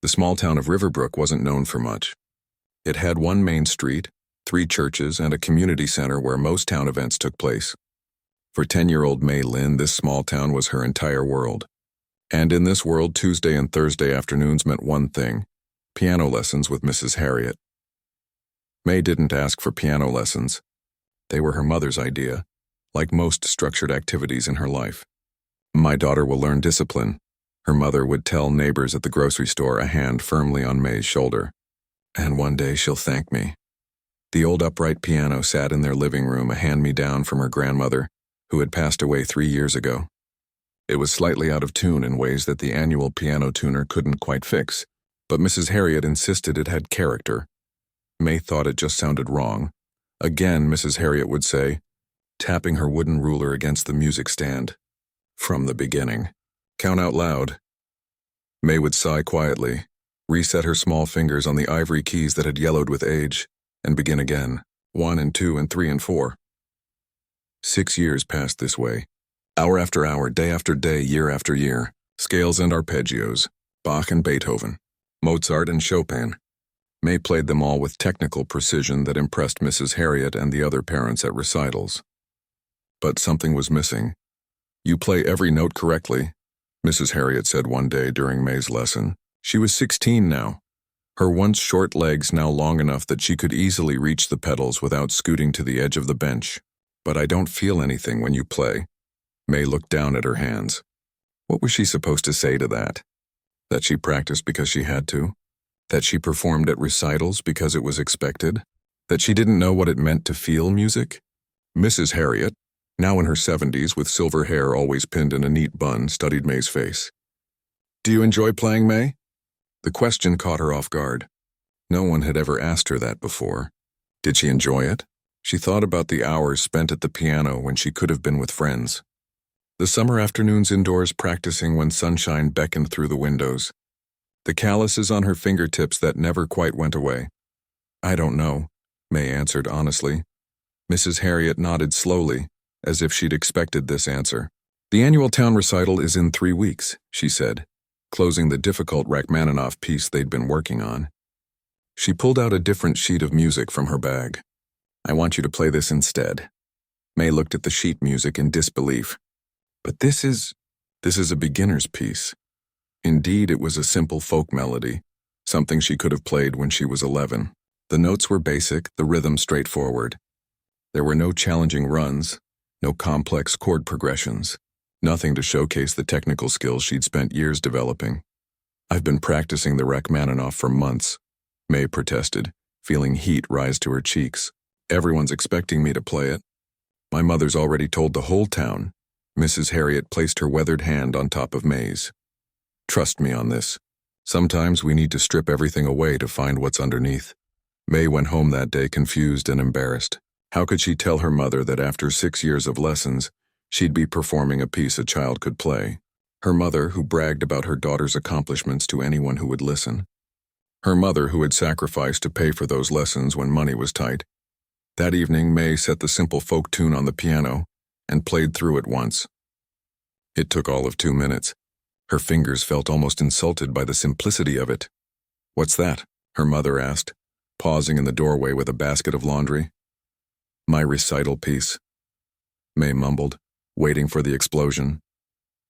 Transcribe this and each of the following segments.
The small town of Riverbrook wasn't known for much. It had one main street, 3 churches, and a community center where most town events took place. For 10-year-old May Lynn, this small town was her entire world. And in this world, Tuesday and Thursday afternoons meant one thing: piano lessons with Mrs. Harriet. May didn't ask for piano lessons. They were her mother's idea, like most structured activities in her life. "My daughter will learn discipline," her mother would tell neighbors at the grocery store, a hand firmly on May's shoulder. "And one day she'll thank me." The old upright piano sat in their living room, a hand-me-down from her grandmother, who had passed away 3 years ago. It was slightly out of tune in ways that the annual piano tuner couldn't quite fix, but Mrs. Harriet insisted it had character. May thought it just sounded wrong. Again, Mrs. Harriet would say, tapping her wooden ruler against the music stand. "From the beginning. Count out loud." May would sigh quietly, reset her small fingers on the ivory keys that had yellowed with age, and begin again. 1 and 2 and 3 and 4. 6 years passed this way. Hour after hour, day after day, year after year. Scales and arpeggios, Bach and Beethoven, Mozart and Chopin. May played them all with technical precision that impressed Mrs. Harriet and the other parents at recitals. But something was missing. "You play every note correctly," Mrs. Harriet said one day during May's lesson. She was 16 now, her once short legs now long enough that she could easily reach the pedals without scooting to the edge of the bench. "But I don't feel anything when you play." May looked down at her hands. What was she supposed to say to that? That she practiced because she had to? That she performed at recitals because it was expected? That she didn't know what it meant to feel music? Mrs. Harriet, now in her 70s with silver hair always pinned in a neat bun, studied May's face. "Do you enjoy playing, May?" The question caught her off guard. No one had ever asked her that before. Did she enjoy it? She thought about the hours spent at the piano when she could have been with friends. The summer afternoons indoors practicing when sunshine beckoned through the windows. The calluses on her fingertips that never quite went away. "I don't know," May answered honestly. Mrs. Harriet nodded slowly, as if she'd expected this answer. "The annual town recital is in 3 weeks," she said, closing the difficult Rachmaninoff piece they'd been working on. She pulled out a different sheet of music from her bag. "I want you to play this instead." May looked at the sheet music in disbelief. "But this is a beginner's piece." Indeed, it was a simple folk melody, something she could have played when she was 11. The notes were basic, the rhythm straightforward. There were no challenging runs, no complex chord progressions, nothing to showcase the technical skills she'd spent years developing. "I've been practicing the Rachmaninoff for months," May protested, feeling heat rise to her cheeks. "Everyone's expecting me to play it. My mother's already told the whole town." Mrs. Harriet placed her weathered hand on top of May's. "Trust me on this. Sometimes we need to strip everything away to find what's underneath." May went home that day confused and embarrassed. How could she tell her mother that after 6 years of lessons, she'd be performing a piece a child could play? Her mother, who bragged about her daughter's accomplishments to anyone who would listen. Her mother, who had sacrificed to pay for those lessons when money was tight. That evening, May set the simple folk tune on the piano and played through it once. It took all of 2 minutes. Her fingers felt almost insulted by the simplicity of it. "What's that?" her mother asked, pausing in the doorway with a basket of laundry. "My recital piece," May mumbled, waiting for the explosion.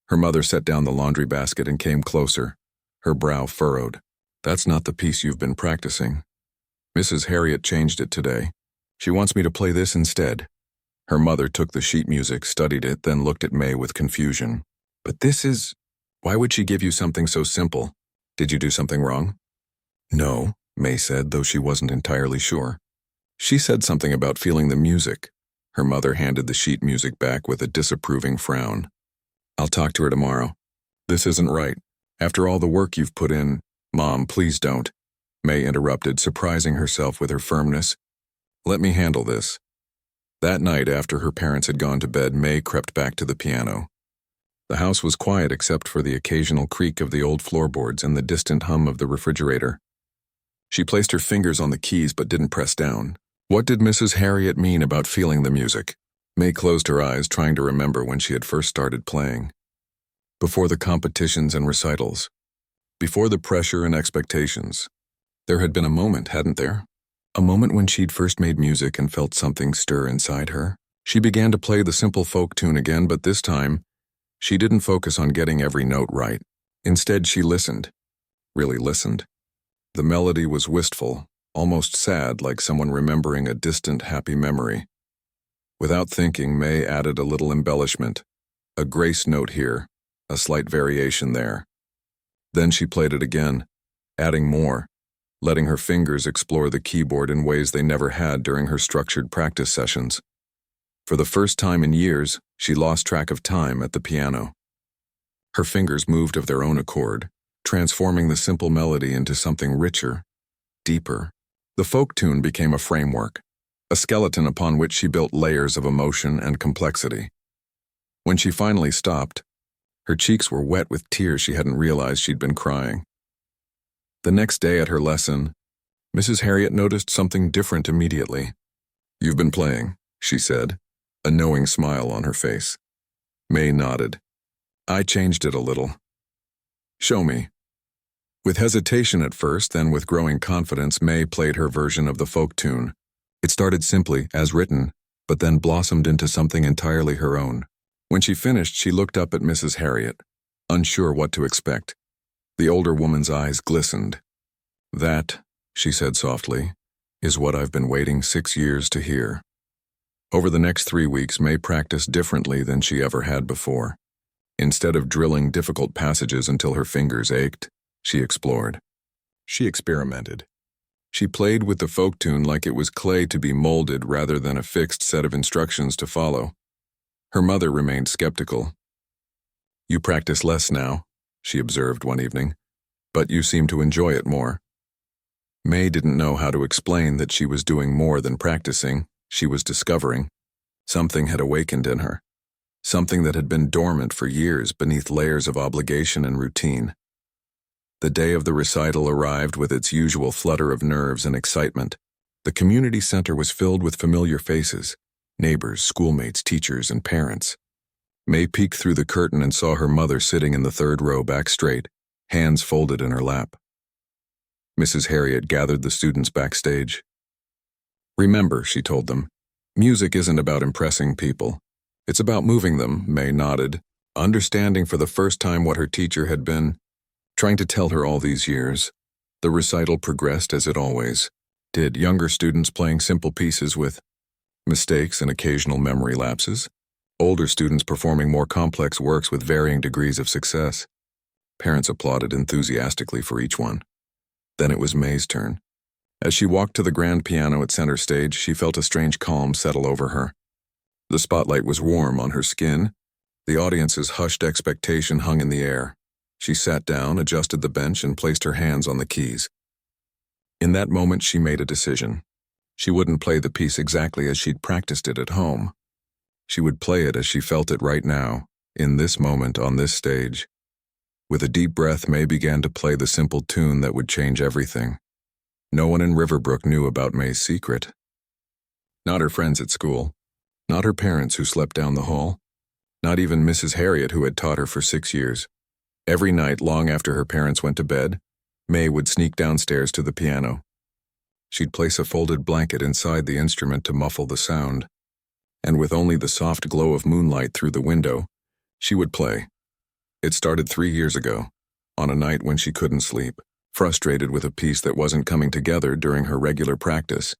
Her mother set down the laundry basket and came closer, her brow furrowed. "That's not the piece you've been practicing. Mrs. Harriet changed it today. She wants me to play this instead." Her mother took the sheet music, studied it, then looked at May with confusion. "But this is... Why would she give you something so simple? Did you do something wrong?" "No," May said, though she wasn't entirely sure. "She said something about feeling the music." Her mother handed the sheet music back with a disapproving frown. "I'll talk to her tomorrow." "This isn't right. After all the work you've put in..." "Mom, please don't," May interrupted, surprising herself with her firmness. "Let me handle this." That night, after her parents had gone to bed, May crept back to the piano. The house was quiet except for the occasional creak of the old floorboards and the distant hum of the refrigerator. She placed her fingers on the keys but didn't press down. What did Mrs. Harriet mean about feeling the music? May closed her eyes, trying to remember when she had first started playing. Before the competitions and recitals. Before the pressure and expectations, there had been a moment, hadn't there? A moment when she'd first made music and felt something stir inside her. She began to play the simple folk tune again, but this time, she didn't focus on getting every note right. Instead, she listened. Really listened. The melody was wistful, almost sad, like someone remembering a distant, happy memory. Without thinking, May added a little embellishment, a grace note here, a slight variation there. Then she played it again, adding more, letting her fingers explore the keyboard in ways they never had during her structured practice sessions. For the first time in years, she lost track of time at the piano. Her fingers moved of their own accord, transforming the simple melody into something richer, deeper. The folk tune became a framework, a skeleton upon which she built layers of emotion and complexity. When she finally stopped, her cheeks were wet with tears she hadn't realized she'd been crying. The next day at her lesson, Mrs. Harriet noticed something different immediately. "You've been playing," she said, a knowing smile on her face. May nodded. "I changed it a little." "Show me." With hesitation at first, then with growing confidence, May played her version of the folk tune. It started simply, as written, but then blossomed into something entirely her own. When she finished, she looked up at Mrs. Harriet, unsure what to expect. The older woman's eyes glistened. "That," she said softly, "is what I've been waiting 6 years to hear." Over the next 3 weeks, May practiced differently than she ever had before. Instead of drilling difficult passages until her fingers ached, she explored. She experimented. She played with the folk tune like it was clay to be molded rather than a fixed set of instructions to follow. Her mother remained skeptical. "You practice less now," she observed one evening, "but you seem to enjoy it more." May didn't know how to explain that she was doing more than practicing. She was discovering. Something had awakened in her. Something that had been dormant for years beneath layers of obligation and routine. The day of the recital arrived with its usual flutter of nerves and excitement. The community center was filled with familiar faces, neighbors, schoolmates, teachers, and parents. May peeked through the curtain and saw her mother sitting in the third row back straight, hands folded in her lap. Mrs. Harriet gathered the students backstage. "Remember," she told them, "music isn't about impressing people. It's about moving them." May nodded, understanding for the first time what her teacher had been trying to tell her all these years. The recital progressed as it always did, younger students playing simple pieces with mistakes and occasional memory lapses, older students performing more complex works with varying degrees of success. Parents applauded enthusiastically for each one. Then it was May's turn. As she walked to the grand piano at center stage, she felt a strange calm settle over her. The spotlight was warm on her skin. The audience's hushed expectation hung in the air. She sat down, adjusted the bench, and placed her hands on the keys. In that moment, she made a decision. She wouldn't play the piece exactly as she'd practiced it at home. She would play it as she felt it right now, in this moment on this stage. With a deep breath, May began to play the simple tune that would change everything. No one in Riverbrook knew about May's secret. Not her friends at school. Not her parents who slept down the hall. Not even Mrs. Harriet, who had taught her for 6 years. Every night, long after her parents went to bed, May would sneak downstairs to the piano. She'd place a folded blanket inside the instrument to muffle the sound, and with only the soft glow of moonlight through the window, she would play. It started 3 years ago, on a night when she couldn't sleep, frustrated with a piece that wasn't coming together during her regular practice.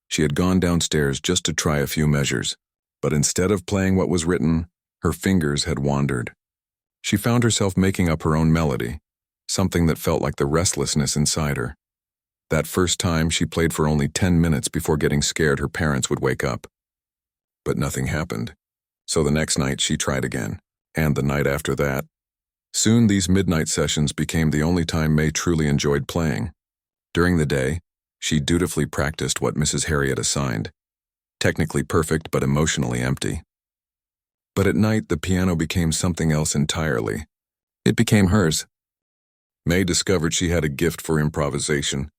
She had gone downstairs just to try a few measures, but instead of playing what was written, her fingers had wandered. She found herself making up her own melody, something that felt like the restlessness inside her. That first time, she played for only 10 minutes before getting scared her parents would wake up. But nothing happened. So the next night, she tried again, and the night after that. Soon, these midnight sessions became the only time May truly enjoyed playing. During the day, she dutifully practiced what Mrs. Harriet assigned, technically perfect but emotionally empty. But at night, the piano became something else entirely. It became hers. May discovered she had a gift for improvisation.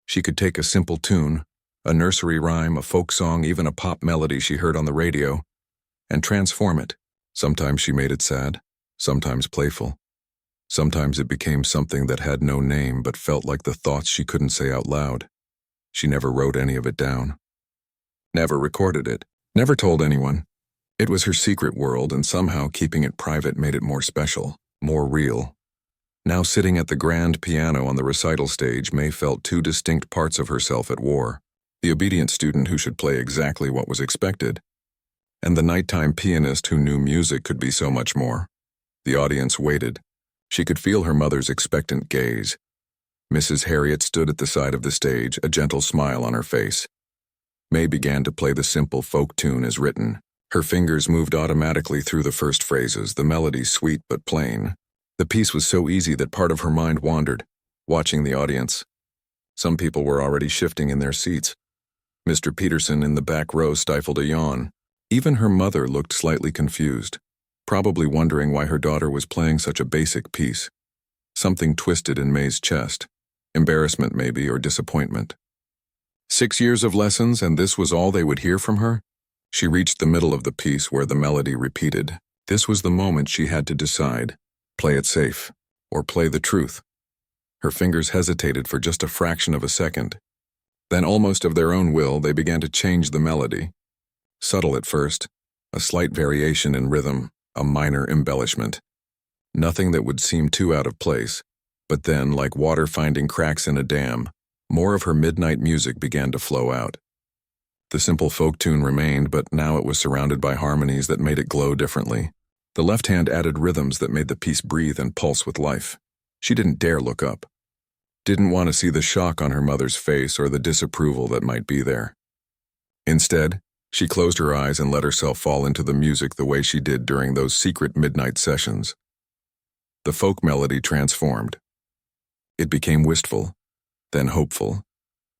She could take a simple tune, a nursery rhyme, a folk song, even a pop melody she heard on the radio, and transform it. Sometimes she made it sad, sometimes playful, Sometimes it became something that had no name but felt like the thoughts she couldn't say out loud. She never wrote any of it down. Never recorded it. Never told anyone. It was her secret world, and somehow keeping it private made it more special, more real. Now sitting at the grand piano on the recital stage, May felt two distinct parts of herself at war. The obedient student who should play exactly what was expected, and the nighttime pianist who knew music could be so much more. The audience waited. She could feel her mother's expectant gaze. Mrs. Harriet stood at the side of the stage, a gentle smile on her face. May began to play the simple folk tune as written. Her fingers moved automatically through the first phrases, the melody sweet but plain. The piece was so easy that part of her mind wandered, watching the audience. Some people were already shifting in their seats. Mr. Peterson in the back row stifled a yawn. Even her mother looked slightly confused, probably wondering why her daughter was playing such a basic piece. Something twisted in May's chest. Embarrassment maybe, or disappointment. 6 years of lessons, and this was all they would hear from her? She reached the middle of the piece where the melody repeated. This was the moment she had to decide. Play it safe, or play the truth. Her fingers hesitated for just a fraction of a second. Then, almost of their own will, they began to change the melody. Subtle at first, a slight variation in rhythm, a minor embellishment. Nothing that would seem too out of place, but then, like water finding cracks in a dam, more of her midnight music began to flow out. The simple folk tune remained, but now it was surrounded by harmonies that made it glow differently. The left hand added rhythms that made the piece breathe and pulse with life. She didn't dare look up. Didn't want to see the shock on her mother's face or the disapproval that might be there. Instead, she closed her eyes and let herself fall into the music the way she did during those secret midnight sessions. The folk melody transformed. It became wistful, then hopeful,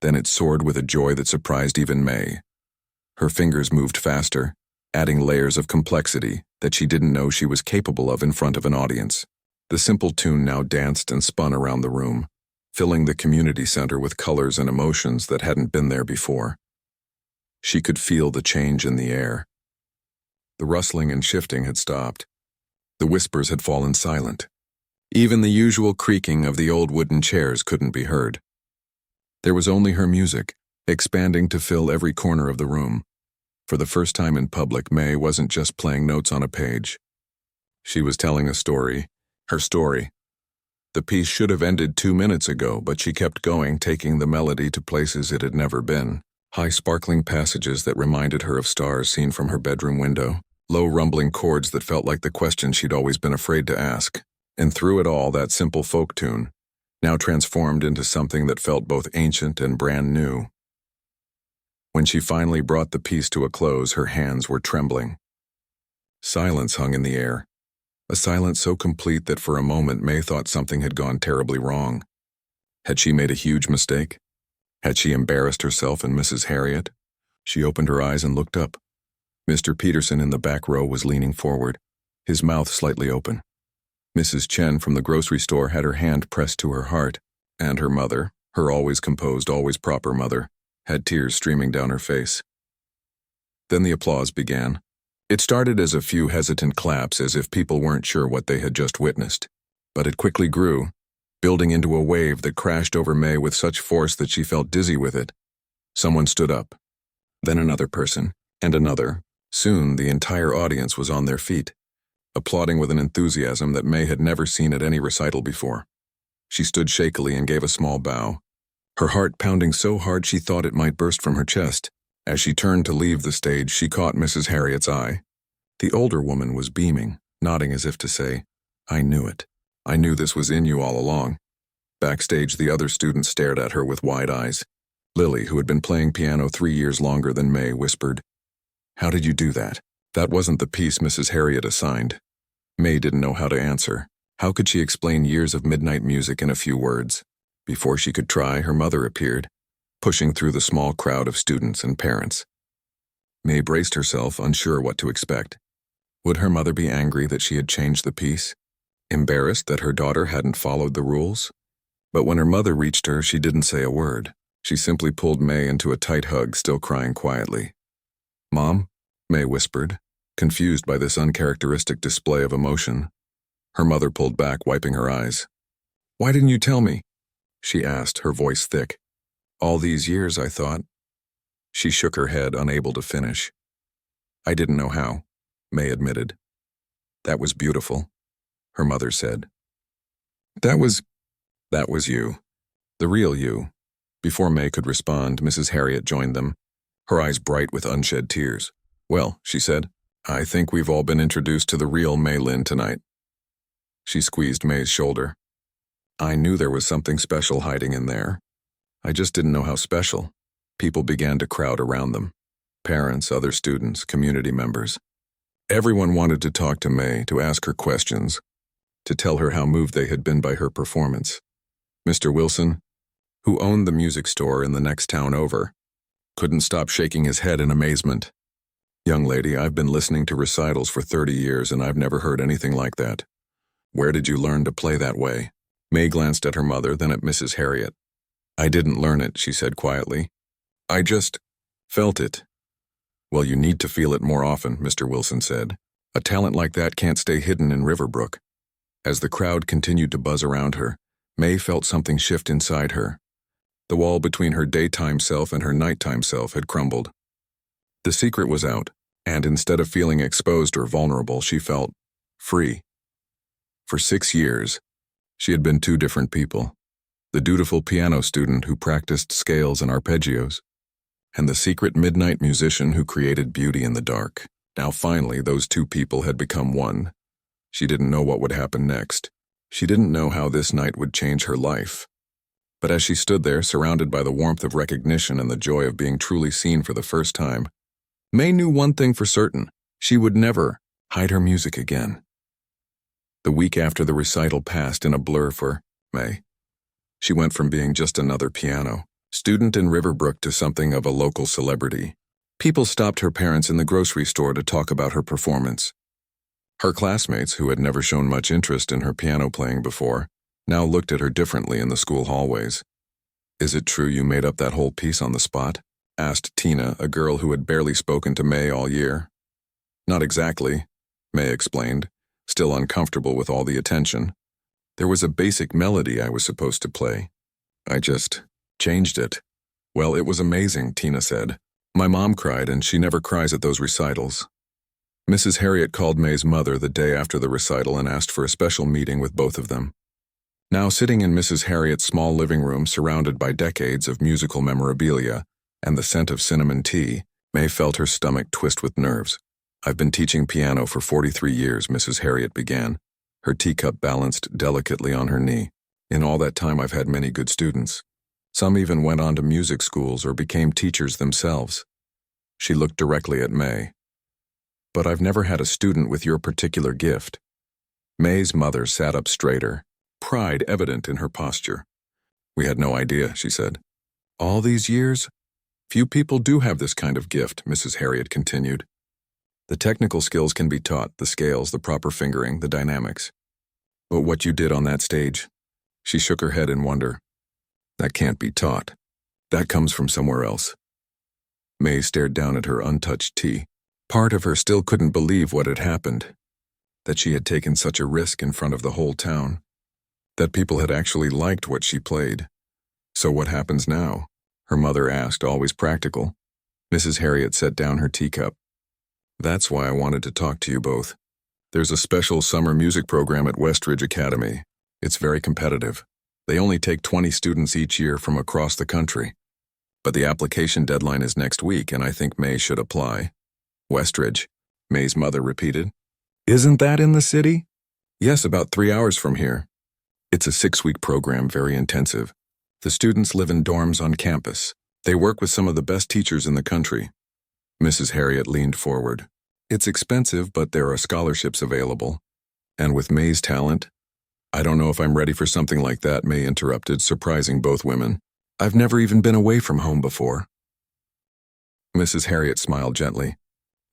then it soared with a joy that surprised even May. Her fingers moved faster, adding layers of complexity that she didn't know she was capable of in front of an audience. The simple tune now danced and spun around the room, filling the community center with colors and emotions that hadn't been there before. She could feel the change in the air. The rustling and shifting had stopped. The whispers had fallen silent. Even the usual creaking of the old wooden chairs couldn't be heard. There was only her music, expanding to fill every corner of the room. For the first time in public, May wasn't just playing notes on a page. She was telling a story, her story. The piece should have ended 2 minutes ago, but she kept going, taking the melody to places it had never been. High sparkling passages that reminded her of stars seen from her bedroom window. Low rumbling chords that felt like the question she'd always been afraid to ask. And through it all, that simple folk tune, now transformed into something that felt both ancient and brand new. When she finally brought the piece to a close, her hands were trembling. Silence hung in the air. A silence so complete that for a moment May thought something had gone terribly wrong. Had she made a huge mistake? Had she embarrassed herself and Mrs. Harriet? She opened her eyes and looked up. Mr. Peterson in the back row was leaning forward, his mouth slightly open. Mrs. Chen from the grocery store had her hand pressed to her heart, and her mother, her always composed, always proper mother, had tears streaming down her face. Then the applause began. It started as a few hesitant claps, as if people weren't sure what they had just witnessed. But it quickly grew, building into a wave that crashed over May with such force that she felt dizzy with it. Someone stood up. Then another person, and another. Soon the entire audience was on their feet, applauding with an enthusiasm that May had never seen at any recital before. She stood shakily and gave a small bow, her heart pounding so hard she thought it might burst from her chest. As she turned to leave the stage, she caught Mrs. Harriet's eye. The older woman was beaming, nodding as if to say, "I knew it. I knew this was in you all along." Backstage, the other students stared at her with wide eyes. Lily, who had been playing piano 3 years longer than May, whispered, "How did you do that?" That wasn't the piece Mrs. Harriet assigned. May didn't know how to answer. How could she explain years of midnight music in a few words? Before she could try, her mother appeared, pushing through the small crowd of students and parents. May braced herself, unsure what to expect. Would her mother be angry that she had changed the piece? Embarrassed that her daughter hadn't followed the rules? But when her mother reached her, she didn't say a word. She simply pulled May into a tight hug, still crying quietly. "Mom?" May whispered, confused by this uncharacteristic display of emotion. Her mother pulled back, wiping her eyes. "Why didn't you tell me?" she asked, her voice thick. "All these years, I thought." She shook her head, unable to finish. "I didn't know how," May admitted. "That was beautiful," her mother said. That was you. The real you." Before May could respond, Mrs. Harriet joined them, her eyes bright with unshed tears. "Well," she said, "I think we've all been introduced to the real May Lynn tonight." She squeezed May's shoulder. "I knew there was something special hiding in there. I just didn't know how special." People began to crowd around them. Parents, other students, community members. Everyone wanted to talk to May, to ask her questions, to tell her how moved they had been by her performance. Mr. Wilson, who owned the music store in the next town over, couldn't stop shaking his head in amazement. "Young lady, I've been listening to recitals for 30 years and I've never heard anything like that. Where did you learn to play that way?" May glanced at her mother, then at Mrs. Harriet. "I didn't learn it," she said quietly. "I just felt it." "Well, you need to feel it more often," Mr. Wilson said. "A talent like that can't stay hidden in Riverbrook." As the crowd continued to buzz around her, May felt something shift inside her. The wall between her daytime self and her nighttime self had crumbled. The secret was out, and instead of feeling exposed or vulnerable, she felt free. For 6 years, she had been two different people. The dutiful piano student who practiced scales and arpeggios, and the secret midnight musician who created beauty in the dark. Now finally, those two people had become one. She didn't know what would happen next. She didn't know how this night would change her life. But as she stood there, surrounded by the warmth of recognition and the joy of being truly seen for the first time, May knew one thing for certain: she would never hide her music again. The week after the recital passed in a blur for May. She went from being just another piano student in Riverbrook to something of a local celebrity. People stopped her parents in the grocery store to talk about her performance. Her classmates, who had never shown much interest in her piano playing before, now looked at her differently in the school hallways. "Is it true you made up that whole piece on the spot?" asked Tina, a girl who had barely spoken to May all year. "Not exactly," May explained, still uncomfortable with all the attention. "There was a basic melody I was supposed to play. I just changed it." "Well, it was amazing," Tina said. "My mom cried, and she never cries at those recitals." Mrs. Harriet called May's mother the day after the recital and asked for a special meeting with both of them. Now sitting in Mrs. Harriet's small living room surrounded by decades of musical memorabilia and the scent of cinnamon tea, May felt her stomach twist with nerves. "I've been teaching piano for 43 years, Mrs. Harriet began, her teacup balanced delicately on her knee. "In all that time I've had many good students. Some even went on to music schools or became teachers themselves." She looked directly at May. "But I've never had a student with your particular gift." May's mother sat up straighter, pride evident in her posture. "We had no idea," she said. "All these years? Few people do have this kind of gift," Mrs. Harriet continued. "The technical skills can be taught, the scales, the proper fingering, the dynamics. But what you did on that stage," she shook her head in wonder, "that can't be taught. That comes from somewhere else." May stared down at her untouched tea. Part of her still couldn't believe what had happened, that she had taken such a risk in front of the whole town, that people had actually liked what she played. "So what happens now?" her mother asked, always practical. Mrs. Harriet set down her teacup. "That's why I wanted to talk to you both. There's a special summer music program at Westridge Academy. It's very competitive. They only take 20 students each year from across the country. But the application deadline is next week, and I think May should apply." "Westridge," May's mother repeated. "Isn't that in the city?" "Yes, about 3 hours from here. It's a 6-week program, very intensive. The students live in dorms on campus. They work with some of the best teachers in the country." Mrs. Harriet leaned forward. "It's expensive, but there are scholarships available. And with May's talent—" "I don't know if I'm ready for something like that," May interrupted, surprising both women. "I've never even been away from home before." Mrs. Harriet smiled gently.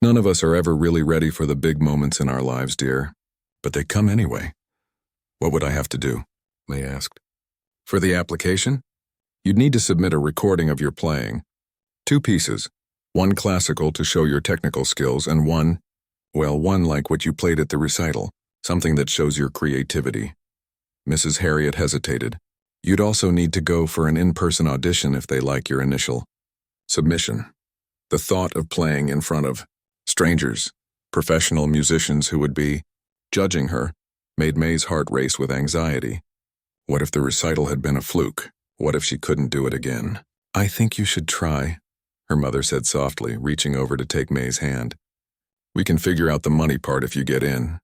"None of us are ever really ready for the big moments in our lives, dear. But they come anyway." "What would I have to do?" May asked. "For the application? You'd need to submit a recording of your playing. 2 pieces. One classical to show your technical skills and one like what you played at the recital. Something that shows your creativity. Mrs. Harriet hesitated. You'd also need to go for an in-person audition if they like your initial submission. The thought of playing in front of strangers, professional musicians who would be judging her, made May's heart race with anxiety. What if the recital had been a fluke? What if she couldn't do it again? I think you should try, her mother said softly, reaching over to take May's hand. We can figure out the money part if you get in.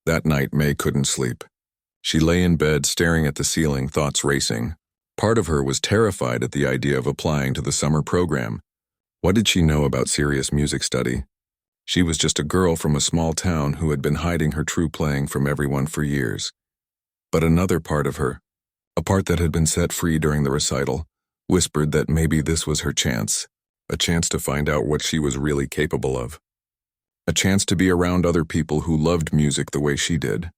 That night, May couldn't sleep. She lay in bed, staring at the ceiling, thoughts racing. Part of her was terrified at the idea of applying to the summer program. What did she know about serious music study? She was just a girl from a small town who had been hiding her true playing from everyone for years. But another part of her, a part that had been set free during the recital, whispered that maybe this was her chance, a chance to find out what she was really capable of. A chance to be around other people who loved music the way she did.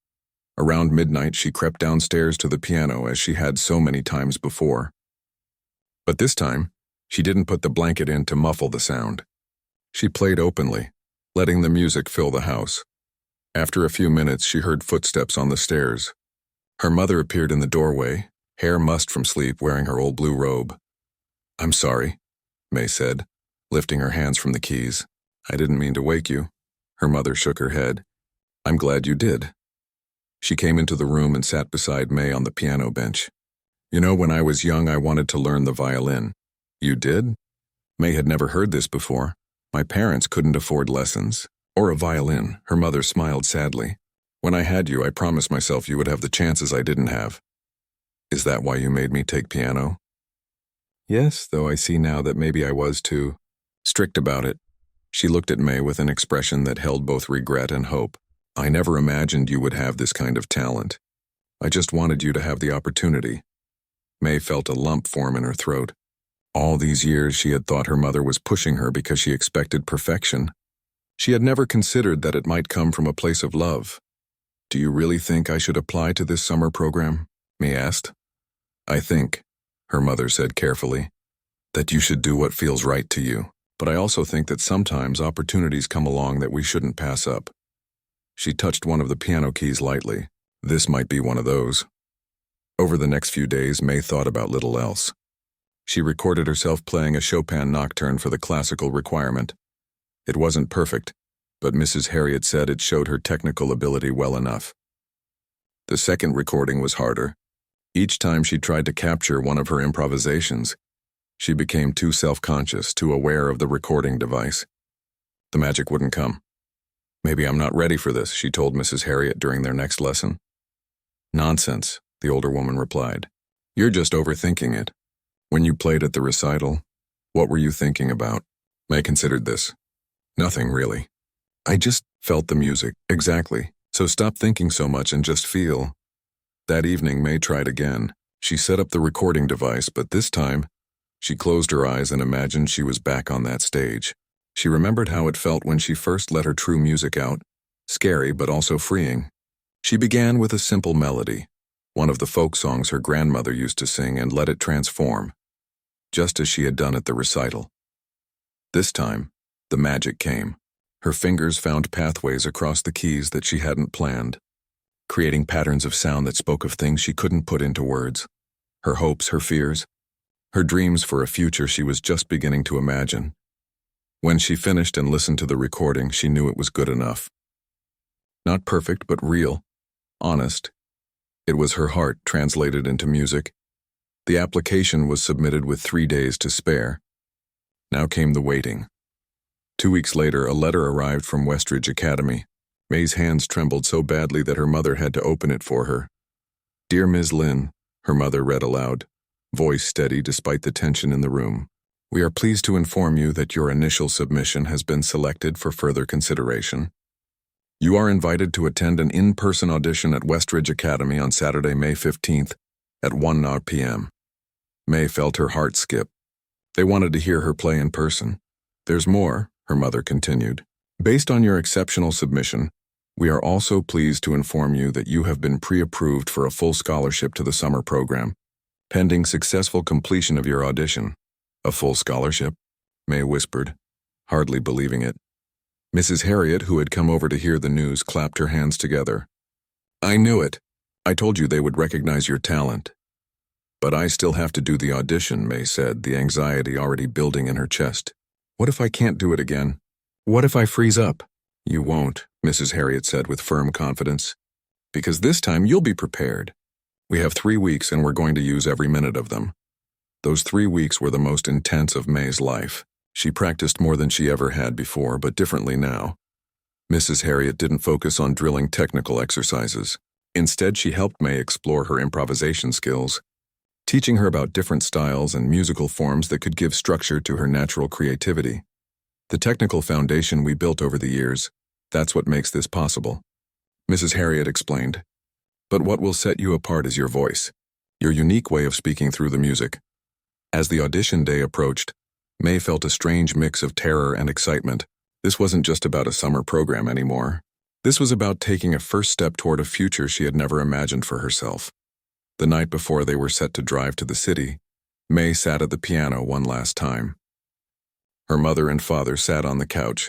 Around midnight, she crept downstairs to the piano as she had so many times before. But this time, she didn't put the blanket in to muffle the sound. She played openly, letting the music fill the house. After a few minutes, she heard footsteps on the stairs. Her mother appeared in the doorway, hair mussed from sleep, wearing her old blue robe. I'm sorry, May said, lifting her hands from the keys. I didn't mean to wake you. Her mother shook her head. I'm glad you did. She came into the room and sat beside May on the piano bench. You know, when I was young, I wanted to learn the violin. You did? May had never heard this before. My parents couldn't afford lessons. Or a violin, her mother smiled sadly. When I had you, I promised myself you would have the chances I didn't have. Is that why you made me take piano? Yes, though I see now that maybe I was too strict about it. She looked at May with an expression that held both regret and hope. I never imagined you would have this kind of talent. I just wanted you to have the opportunity. May felt a lump form in her throat. All these years she had thought her mother was pushing her because she expected perfection. She had never considered that it might come from a place of love. Do you really think I should apply to this summer program? May asked. I think, her mother said carefully, that you should do what feels right to you. But I also think that sometimes opportunities come along that we shouldn't pass up. She touched one of the piano keys lightly. This might be one of those. Over the next few days, May thought about little else. She recorded herself playing a Chopin nocturne for the classical requirement. It wasn't perfect, but Mrs. Harriet said it showed her technical ability well enough. The second recording was harder. Each time she tried to capture one of her improvisations, she became too self-conscious, too aware of the recording device. The magic wouldn't come. Maybe I'm not ready for this, she told Mrs. Harriet during their next lesson. Nonsense, the older woman replied. You're just overthinking it. When you played at the recital, what were you thinking about? May considered this. Nothing, really. I just felt the music. Exactly. So stop thinking so much and just feel. That evening, May tried again. She set up the recording device, but this time, she closed her eyes and imagined she was back on that stage. She remembered how it felt when she first let her true music out. Scary, but also freeing. She began with a simple melody, one of the folk songs her grandmother used to sing, and let it transform, just as she had done at the recital. This time, the magic came. Her fingers found pathways across the keys that she hadn't planned, creating patterns of sound that spoke of things she couldn't put into words. Her hopes, her fears, her dreams for a future she was just beginning to imagine. When she finished and listened to the recording, she knew it was good enough. Not perfect, but real, honest. It was her heart translated into music. The application was submitted with 3 days to spare. Now came the waiting. 2 weeks later, a letter arrived from Westridge Academy. May's hands trembled so badly that her mother had to open it for her. Dear Ms. Lynn, her mother read aloud, voice steady despite the tension in the room. We are pleased to inform you that your initial submission has been selected for further consideration. You are invited to attend an in-person audition at Westridge Academy on Saturday, May 15th at 1 p.m. May felt her heart skip. They wanted to hear her play in person. There's more, her mother continued. Based on your exceptional submission, we are also pleased to inform you that you have been pre-approved for a full scholarship to the summer program, pending successful completion of your audition. A full scholarship? May whispered, hardly believing it. Mrs. Harriet, who had come over to hear the news, clapped her hands together. I knew it. I told you they would recognize your talent. But I still have to do the audition, May said, the anxiety already building in her chest. What if I can't do it again? What if I freeze up? You won't, Mrs. Harriet said with firm confidence. Because this time you'll be prepared. We have 3 weeks and we're going to use every minute of them. Those 3 weeks were the most intense of May's life. She practiced more than she ever had before, but differently now. Mrs. Harriet didn't focus on drilling technical exercises. Instead, she helped May explore her improvisation skills, teaching her about different styles and musical forms that could give structure to her natural creativity. The technical foundation we built over the years, that's what makes this possible, Mrs. Harriet explained. But what will set you apart is your voice, your unique way of speaking through the music. As the audition day approached, May felt a strange mix of terror and excitement. This wasn't just about a summer program anymore. This was about taking a first step toward a future she had never imagined for herself. The night before they were set to drive to the city, May sat at the piano one last time. Her mother and father sat on the couch,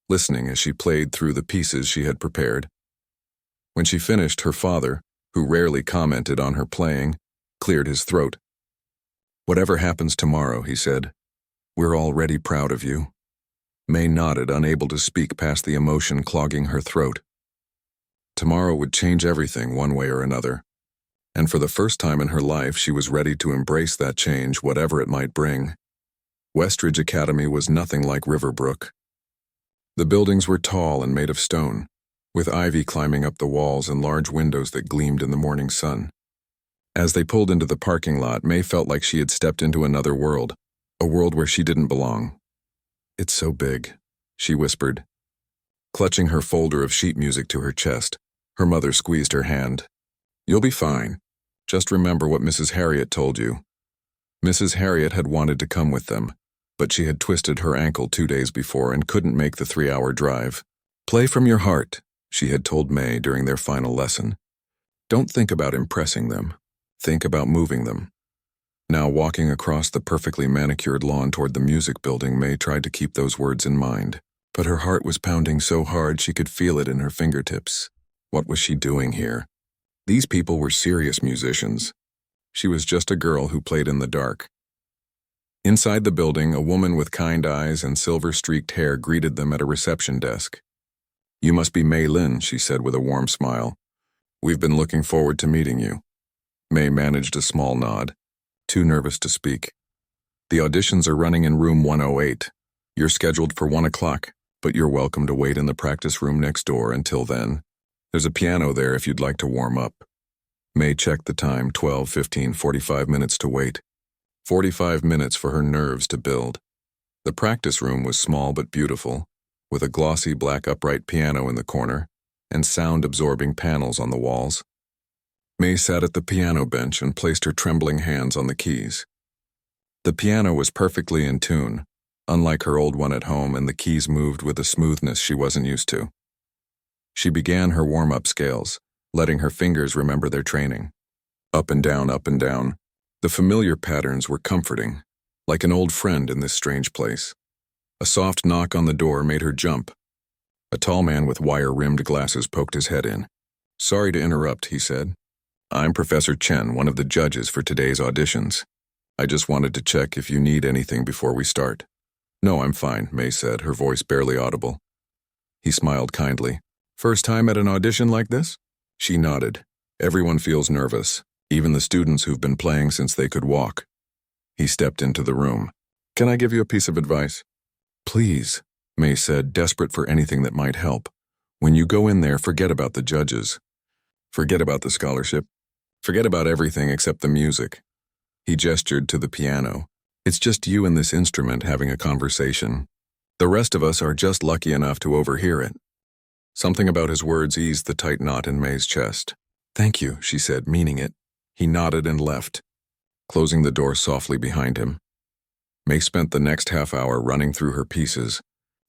listening as she played through the pieces she had prepared. When she finished, her father, who rarely commented on her playing, cleared his throat. "Whatever happens tomorrow," he said, "we're already proud of you." May nodded, unable to speak past the emotion clogging her throat. Tomorrow would change everything one way or another, and for the first time in her life she was ready to embrace that change, whatever it might bring. Westridge Academy was nothing like Riverbrook. The buildings were tall and made of stone, with ivy climbing up the walls and large windows that gleamed in the morning sun. As they pulled into the parking lot, May felt like she had stepped into another world, a world where she didn't belong. "It's so big," she whispered. Clutching her folder of sheet music to her chest, her mother squeezed her hand. "You'll be fine. Just remember what Mrs. Harriet told you." Mrs. Harriet had wanted to come with them, but she had twisted her ankle 2 days before and couldn't make the 3-hour drive. "Play from your heart," she had told May during their final lesson. "Don't think about impressing them. Think about moving them." Now walking across the perfectly manicured lawn toward the music building, May tried to keep those words in mind, but her heart was pounding so hard she could feel it in her fingertips. What was she doing here? These people were serious musicians. She was just a girl who played in the dark. Inside the building, a woman with kind eyes and silver-streaked hair greeted them at a reception desk. "You must be May Lin," she said with a warm smile. "We've been looking forward to meeting you." May managed a small nod, too nervous to speak. "The auditions are running in room 108. You're scheduled for 1 o'clock, but you're welcome to wait in the practice room next door until then. There's a piano there if you'd like to warm up." May checked the time, 12, 15, 45 minutes to wait. 45 minutes for her nerves to build. The practice room was small but beautiful, with a glossy black upright piano in the corner and sound-absorbing panels on the walls. May sat at the piano bench and placed her trembling hands on the keys. The piano was perfectly in tune, unlike her old one at home, and the keys moved with a smoothness she wasn't used to. She began her warm-up scales, letting her fingers remember their training. Up and down, up and down. The familiar patterns were comforting, like an old friend in this strange place. A soft knock on the door made her jump. A tall man with wire-rimmed glasses poked his head in. "Sorry to interrupt," he said. "I'm Professor Chen, one of the judges for today's auditions. I just wanted to check if you need anything before we start." "No, I'm fine," May said, her voice barely audible. He smiled kindly. "First time at an audition like this?" She nodded. "Everyone feels nervous, even the students who've been playing since they could walk." He stepped into the room. "Can I give you a piece of advice?" "Please," May said, desperate for anything that might help. "When you go in there, forget about the judges. Forget about the scholarship. Forget about everything except the music." He gestured to the piano. "It's just you and this instrument having a conversation. The rest of us are just lucky enough to overhear it." Something about his words eased the tight knot in May's chest. "Thank you," she said, meaning it. He nodded and left, closing the door softly behind him. May spent the next half hour running through her pieces,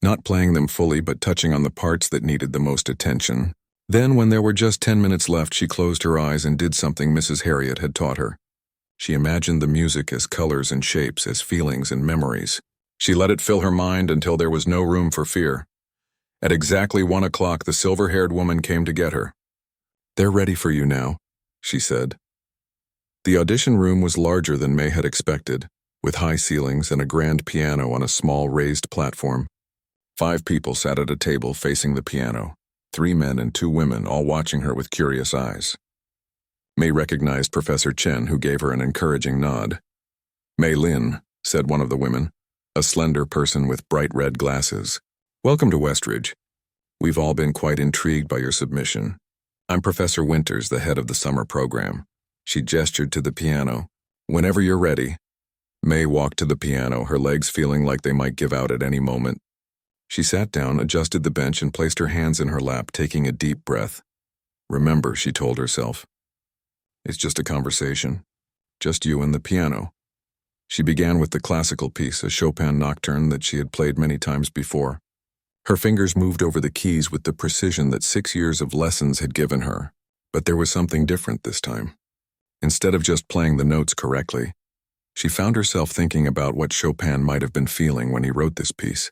not playing them fully but touching on the parts that needed the most attention. Then, when there were just 10 minutes left, she closed her eyes and did something Mrs. Harriet had taught her. She imagined the music as colors and shapes, as feelings and memories. She let it fill her mind until there was no room for fear. At exactly 1 o'clock, the silver-haired woman came to get her. "They're ready for you now," she said. The audition room was larger than May had expected, with high ceilings and a grand piano on a small raised platform. 5 people sat at a table facing the piano, 3 men and 2 women, all watching her with curious eyes. May recognized Professor Chen, who gave her an encouraging nod. "Mei Lin," said one of the women, a slender person with bright red glasses. "Welcome to Westridge. We've all been quite intrigued by your submission. I'm Professor Winters, the head of the summer program." She gestured to the piano. "Whenever you're ready." May walked to the piano, her legs feeling like they might give out at any moment. She sat down, adjusted the bench, and placed her hands in her lap, taking a deep breath. "Remember," she told herself, "it's just a conversation. Just you and the piano." She began with the classical piece, a Chopin nocturne that she had played many times before. Her fingers moved over the keys with the precision that 6 years of lessons had given her, but there was something different this time. Instead of just playing the notes correctly, she found herself thinking about what Chopin might have been feeling when he wrote this piece.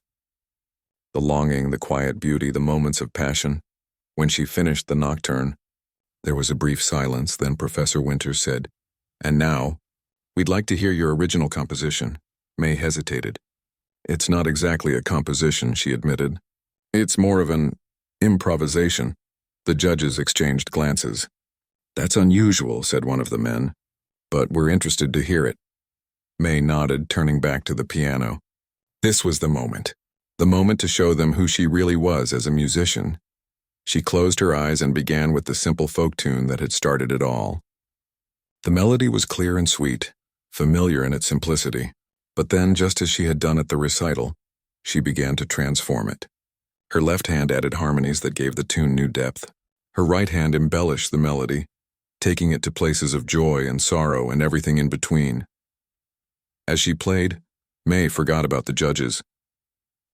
The longing, the quiet beauty, the moments of passion. When she finished the nocturne, there was a brief silence, then Professor Winters said, "And now, we'd like to hear your original composition." May hesitated. "It's not exactly a composition," she admitted. "It's more of an improvisation." The judges exchanged glances. "That's unusual," said one of the men, "but we're interested to hear it." May nodded, turning back to the piano. This was the moment to show them who she really was as a musician. She closed her eyes and began with the simple folk tune that had started it all. The melody was clear and sweet, familiar in its simplicity, but then, just as she had done at the recital, she began to transform it. Her left hand added harmonies that gave the tune new depth. Her right hand embellished the melody, taking it to places of joy and sorrow and everything in between. As she played, May forgot about the judges,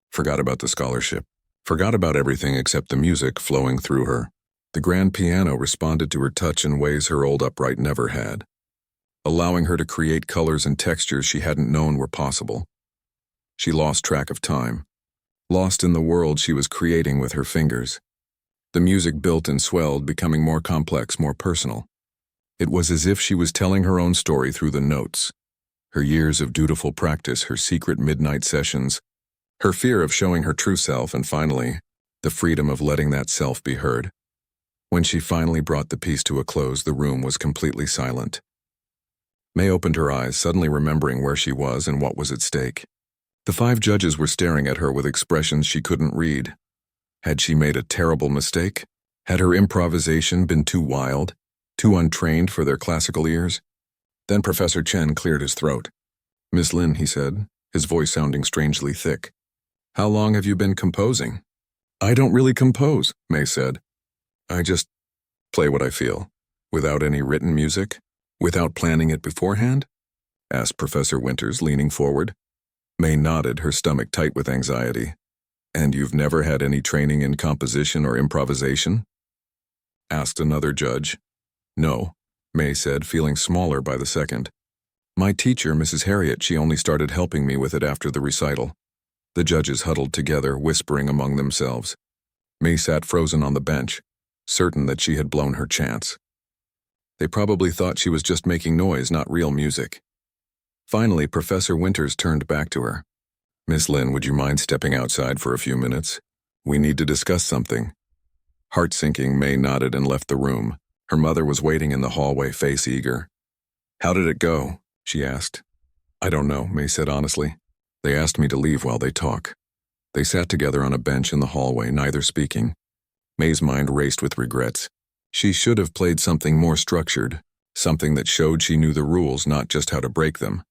forgot about the scholarship, forgot about everything except the music flowing through her. The grand piano responded to her touch in ways her old upright never had, allowing her to create colors and textures she hadn't known were possible. She lost track of time, lost in the world she was creating with her fingers. The music built and swelled, becoming more complex, more personal. It was as if she was telling her own story through the notes. Her years of dutiful practice, her secret midnight sessions, her fear of showing her true self, and finally, the freedom of letting that self be heard. When she finally brought the piece to a close, the room was completely silent. May opened her eyes, suddenly remembering where she was and what was at stake. The 5 judges were staring at her with expressions she couldn't read. Had she made a terrible mistake? Had her improvisation been too wild, too untrained for their classical ears? Then Professor Chen cleared his throat. "Miss Lin," he said, his voice sounding strangely thick. "How long have you been composing?" "I don't really compose," May said. "I just play what I feel, without any written music, without planning it beforehand?" asked Professor Winters, leaning forward. May nodded, her stomach tight with anxiety. "And you've never had any training in composition or improvisation?" asked another judge. "No," May said, feeling smaller by the second. "My teacher, Mrs. Harriet, she only started helping me with it after the recital." The judges huddled together, whispering among themselves. May sat frozen on the bench, certain that she had blown her chance. They probably thought she was just making noise, not real music. Finally, Professor Winters turned back to her. "Miss Lin, would you mind stepping outside for a few minutes? We need to discuss something." Heart-sinking, May nodded and left the room. Her mother was waiting in the hallway, face eager. "How did it go?" she asked. "I don't know," May said honestly. "They asked me to leave while they talk." They sat together on a bench in the hallway, neither speaking. May's mind raced with regrets. She should have played something more structured, something that showed she knew the rules, not just how to break them.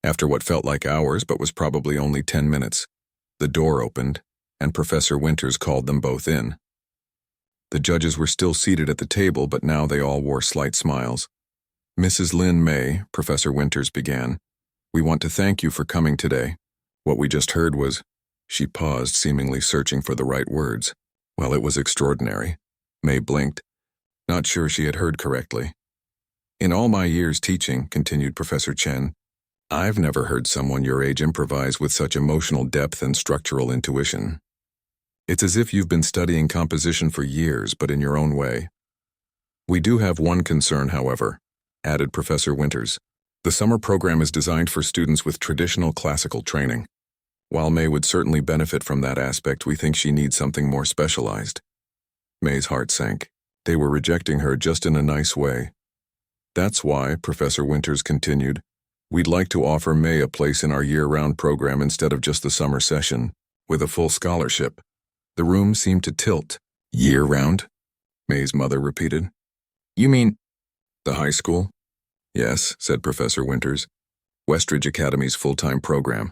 After what felt like hours but was probably only 10 minutes, the door opened, and Professor Winters called them both in. The judges were still seated at the table, but now they all wore slight smiles. "Mrs. Lin May," Professor Winters began, "we want to thank you for coming today. What we just heard was—" She paused, seemingly searching for the right words. "Well, it was extraordinary." May blinked, not sure she had heard correctly. "In all my years teaching," continued Professor Chen, "I've never heard someone your age improvise with such emotional depth and structural intuition. It's as if you've been studying composition for years, but in your own way. We do have one concern, however, added Professor Winters. The summer program is designed for students with traditional classical training. While May would certainly benefit from that aspect, we think she needs something more specialized. May's heart sank. They were rejecting her just in a nice way. That's why, Professor Winters continued, we'd like to offer May a place in our year-round program instead of just the summer session, with a full scholarship. The room seemed to tilt. Year-round? May's mother repeated. You mean the high school? Yes, said Professor Winters. Westridge Academy's full-time program.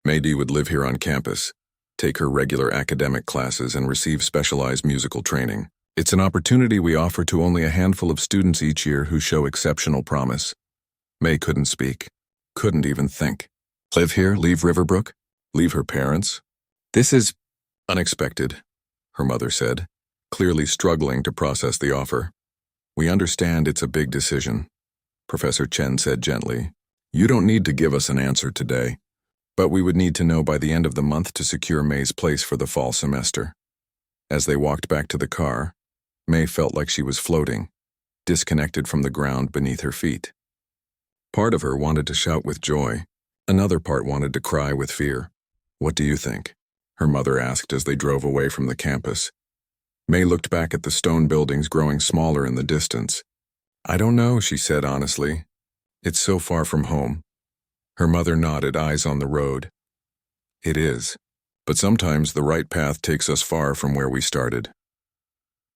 May would live here on campus, take her regular academic classes, and receive specialized musical training. It's an opportunity we offer to only a handful of students each year who show exceptional promise. May couldn't speak, couldn't even think. Live here, leave Riverbrook, leave her parents? This is unexpected, her mother said, clearly struggling to process the offer. We understand it's a big decision, Professor Chen said gently. You don't need to give us an answer today, but we would need to know by the end of the month to secure May's place for the fall semester. As they walked back to the car, May felt like she was floating, disconnected from the ground beneath her feet. Part of her wanted to shout with joy. Another part wanted to cry with fear. What do you think? Her mother asked as they drove away from the campus. May looked back at the stone buildings growing smaller in the distance. I don't know, she said honestly. It's so far from home. Her mother nodded, eyes on the road. It is, but sometimes the right path takes us far from where we started.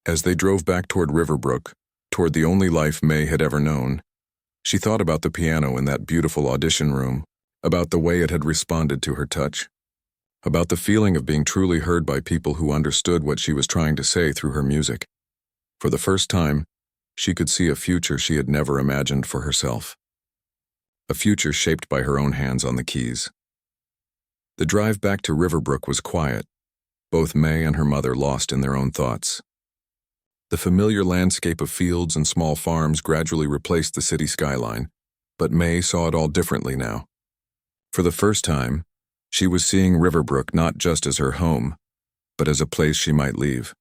As they drove back toward Riverbrook, toward the only life May had ever known, she thought about the piano in that beautiful audition room, about the way it had responded to her touch, about the feeling of being truly heard by people who understood what she was trying to say through her music. For the first time, she could see a future she had never imagined for herself. A future shaped by her own hands on the keys. The drive back to Riverbrook was quiet, both May and her mother lost in their own thoughts. The familiar landscape of fields and small farms gradually replaced the city skyline, but May saw it all differently now. For the first time, she was seeing Riverbrook not just as her home, but as a place she might leave.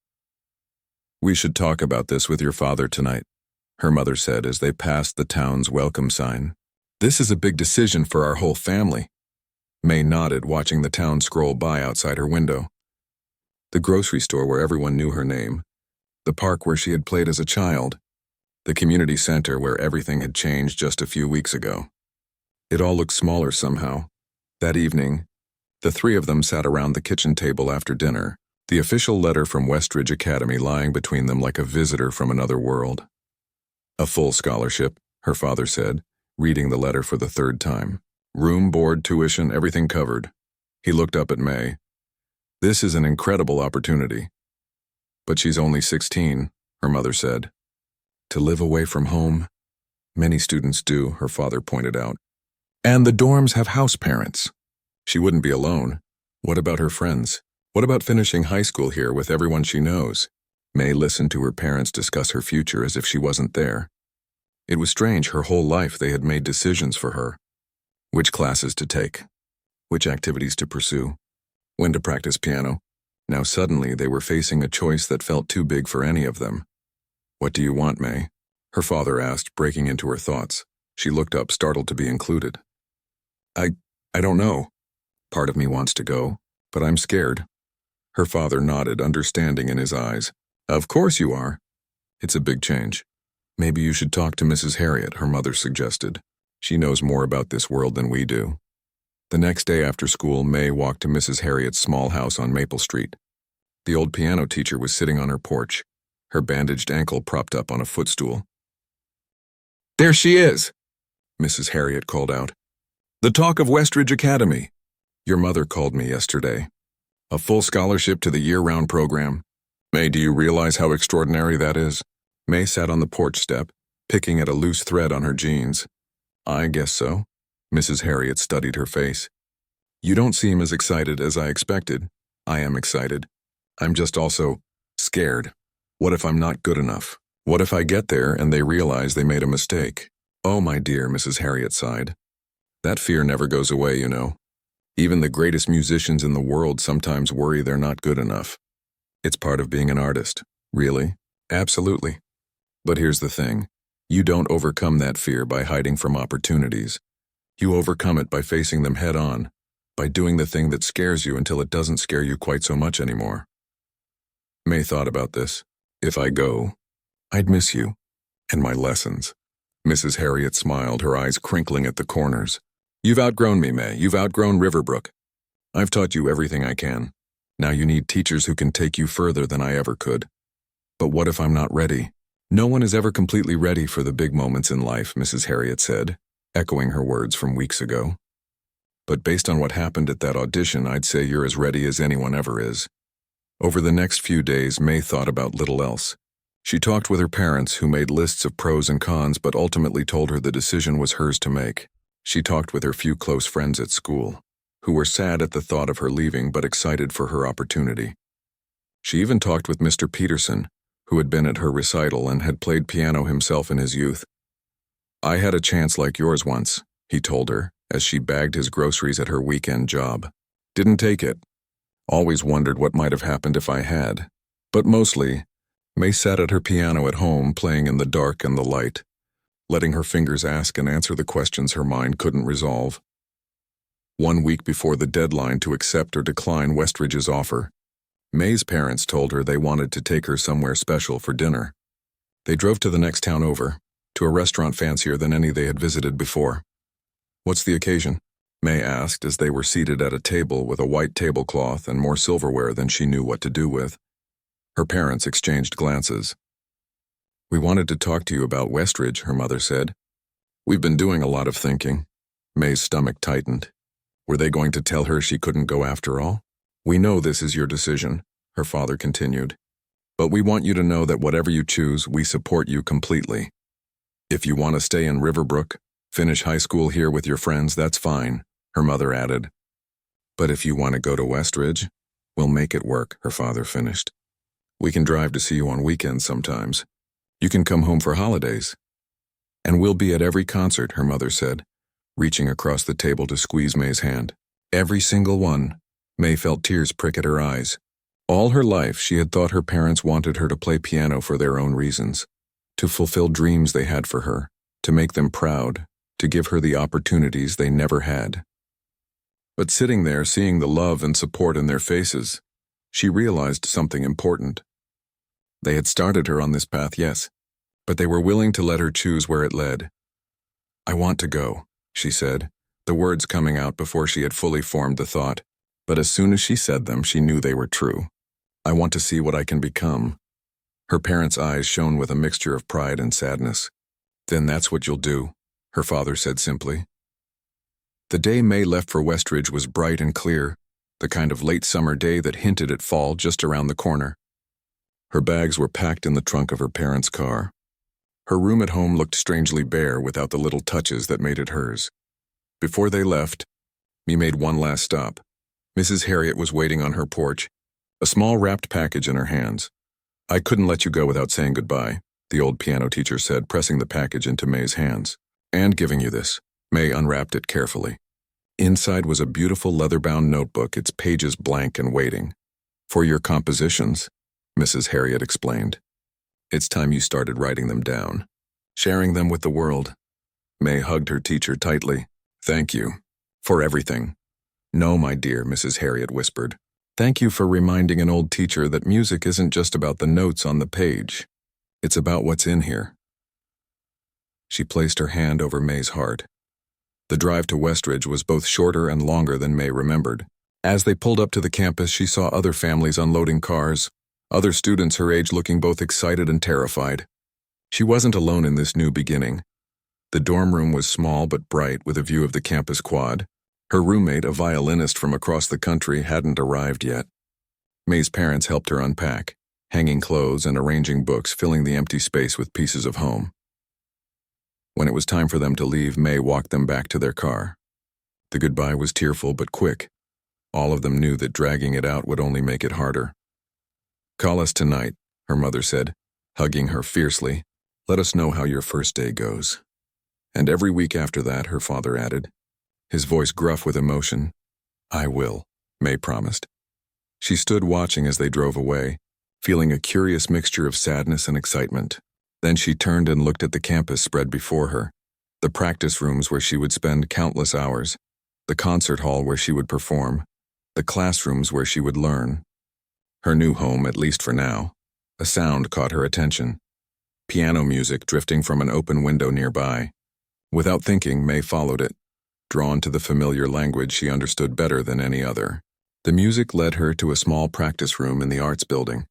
We should talk about this with your father tonight, her mother said as they passed the town's welcome sign. This is a big decision for our whole family. May nodded, watching the town scroll by outside her window. The grocery store where everyone knew her name, the park where she had played as a child, the community center where everything had changed just a few weeks ago. It all looked smaller somehow. That evening, the three of them sat around the kitchen table after dinner, the official letter from Westridge Academy lying between them like a visitor from another world. A full scholarship, her father said, reading the letter for the third time. Room, board, tuition, everything covered. He looked up at May. This is an incredible opportunity. But she's only 16, her mother said. To live away from home? Many students do, her father pointed out. And the dorms have house parents. She wouldn't be alone. What about her friends? What about finishing high school here with everyone she knows? May listened to her parents discuss her future as if she wasn't there. It was strange, her whole life they had made decisions for her. Which classes to take, which activities to pursue, when to practice piano. Now suddenly they were facing a choice that felt too big for any of them. What do you want, May? Her father asked, breaking into her thoughts. She looked up, startled to be included. I don't know. Part of me wants to go, but I'm scared. Her father nodded, understanding in his eyes. Of course you are. It's a big change. Maybe you should talk to Mrs. Harriet, her mother suggested. She knows more about this world than we do. The next day after school, May walked to Mrs. Harriet's small house on Maple Street. The old piano teacher was sitting on her porch, her bandaged ankle propped up on a footstool. There she is, Mrs. Harriet called out. The talk of Westridge Academy. Your mother called me yesterday. A full scholarship to the year-round program. May, do you realize how extraordinary that is? May sat on the porch step, picking at a loose thread on her jeans. I guess so. Mrs. Harriet studied her face. You don't seem as excited as I expected. I am excited. I'm just also scared. What if I'm not good enough? What if I get there and they realize they made a mistake? Oh, my dear, Mrs. Harriet sighed. That fear never goes away, you know. Even the greatest musicians in the world sometimes worry they're not good enough. It's part of being an artist. Really? Absolutely. But here's the thing. You don't overcome that fear by hiding from opportunities. You overcome it by facing them head on, by doing the thing that scares you until it doesn't scare you quite so much anymore. May thought about this. If I go, I'd miss you. And my lessons. Mrs. Harriet smiled, her eyes crinkling at the corners. You've outgrown me, May. You've outgrown Riverbrook. I've taught you everything I can. Now you need teachers who can take you further than I ever could. But what if I'm not ready? No one is ever completely ready for the big moments in life, Mrs. Harriet said, echoing her words from weeks ago. But based on what happened at that audition, I'd say you're as ready as anyone ever is. Over the next few days, May thought about little else. She talked with her parents, who made lists of pros and cons but ultimately told her the decision was hers to make. She talked with her few close friends at school, who were sad at the thought of her leaving but excited for her opportunity. She even talked with Mr. Peterson, who had been at her recital and had played piano himself in his youth. I had a chance like yours once, he told her, as she bagged his groceries at her weekend job. Didn't take it. Always wondered what might have happened if I had. But mostly, May sat at her piano at home playing in the dark and the light, letting her fingers ask and answer the questions her mind couldn't resolve. 1 week before the deadline to accept or decline Westridge's offer, May's parents told her they wanted to take her somewhere special for dinner. They drove to the next town over, to a restaurant fancier than any they had visited before. What's the occasion? May asked as they were seated at a table with a white tablecloth and more silverware than she knew what to do with. Her parents exchanged glances. We wanted to talk to you about Westridge, her mother said. We've been doing a lot of thinking. May's stomach tightened. Were they going to tell her she couldn't go after all? We know this is your decision, her father continued. But we want you to know that whatever you choose, we support you completely. If you want to stay in Riverbrook, finish high school here with your friends, that's fine, her mother added. But if you want to go to Westridge, we'll make it work, her father finished. We can drive to see you on weekends sometimes. You can come home for holidays. And we'll be at every concert, her mother said, reaching across the table to squeeze May's hand. Every single one. May felt tears prick at her eyes. All her life, she had thought her parents wanted her to play piano for their own reasons, to fulfill dreams they had for her, to make them proud, to give her the opportunities they never had. But sitting there, seeing the love and support in their faces, she realized something important. They had started her on this path, yes, but they were willing to let her choose where it led. I want to go, she said, the words coming out before she had fully formed the thought. But as soon as she said them, she knew they were true. I want to see what I can become. Her parents' eyes shone with a mixture of pride and sadness. Then that's what you'll do, her father said simply. The day May left for Westridge was bright and clear, the kind of late summer day that hinted at fall just around the corner. Her bags were packed in the trunk of her parents' car. Her room at home looked strangely bare without the little touches that made it hers. Before they left, May made one last stop. Mrs. Harriet was waiting on her porch, a small wrapped package in her hands. I couldn't let you go without saying goodbye, the old piano teacher said, pressing the package into May's hands. And giving you this. May unwrapped it carefully. Inside was a beautiful leather-bound notebook, its pages blank and waiting. For your compositions, Mrs. Harriet explained. It's time you started writing them down, sharing them with the world. May hugged her teacher tightly. Thank you. For everything. No, my dear, Mrs. Harriet whispered. Thank you for reminding an old teacher that music isn't just about the notes on the page. It's about what's in here. She placed her hand over May's heart. The drive to Westridge was both shorter and longer than May remembered. As they pulled up to the campus, she saw other families unloading cars, other students her age looking both excited and terrified. She wasn't alone in this new beginning. The dorm room was small but bright with a view of the campus quad. Her roommate, a violinist from across the country, hadn't arrived yet. May's parents helped her unpack, hanging clothes and arranging books, filling the empty space with pieces of home. When it was time for them to leave, May walked them back to their car. The goodbye was tearful but quick. All of them knew that dragging it out would only make it harder. Call us tonight, her mother said, hugging her fiercely. Let us know how your first day goes. And every week after that, her father added, his voice gruff with emotion. I will, May promised. She stood watching as they drove away, feeling a curious mixture of sadness and excitement. Then she turned and looked at the campus spread before her, the practice rooms where she would spend countless hours, the concert hall where she would perform, the classrooms where she would learn. Her new home, at least for now. A sound caught her attention. Piano music drifting from an open window nearby. Without thinking, May followed it, drawn to the familiar language she understood better than any other. The music led her to a small practice room in the arts building,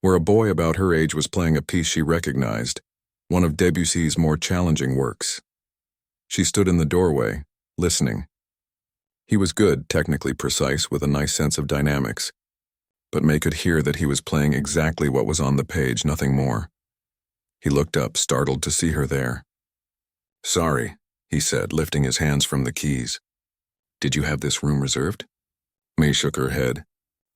where a boy about her age was playing a piece she recognized, one of Debussy's more challenging works. She stood in the doorway, listening. He was good, technically precise, with a nice sense of dynamics, but May could hear that he was playing exactly what was on the page, nothing more. He looked up, startled to see her there. "Sorry," he said, lifting his hands from the keys. "Did you have this room reserved?" May shook her head.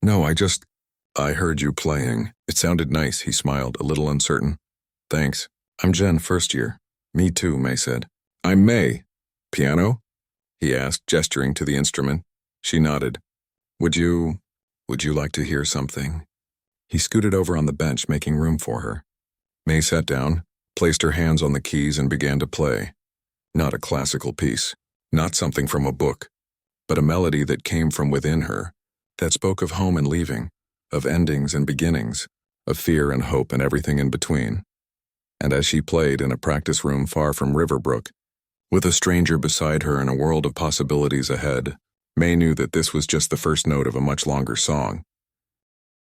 "No, I heard you playing. It sounded nice," he smiled, a little uncertain. "Thanks. I'm Jen, first year." "Me too," May said. "I'm May. Piano?" he asked, gesturing to the instrument. She nodded. Would you like to hear something?" He scooted over on the bench, making room for her. May sat down, placed her hands on the keys and began to play. Not a classical piece, not something from a book, but a melody that came from within her, that spoke of home and leaving, of endings and beginnings, of fear and hope and everything in between. And as she played in a practice room far from Riverbrook, with a stranger beside her and a world of possibilities ahead, May knew that this was just the first note of a much longer song.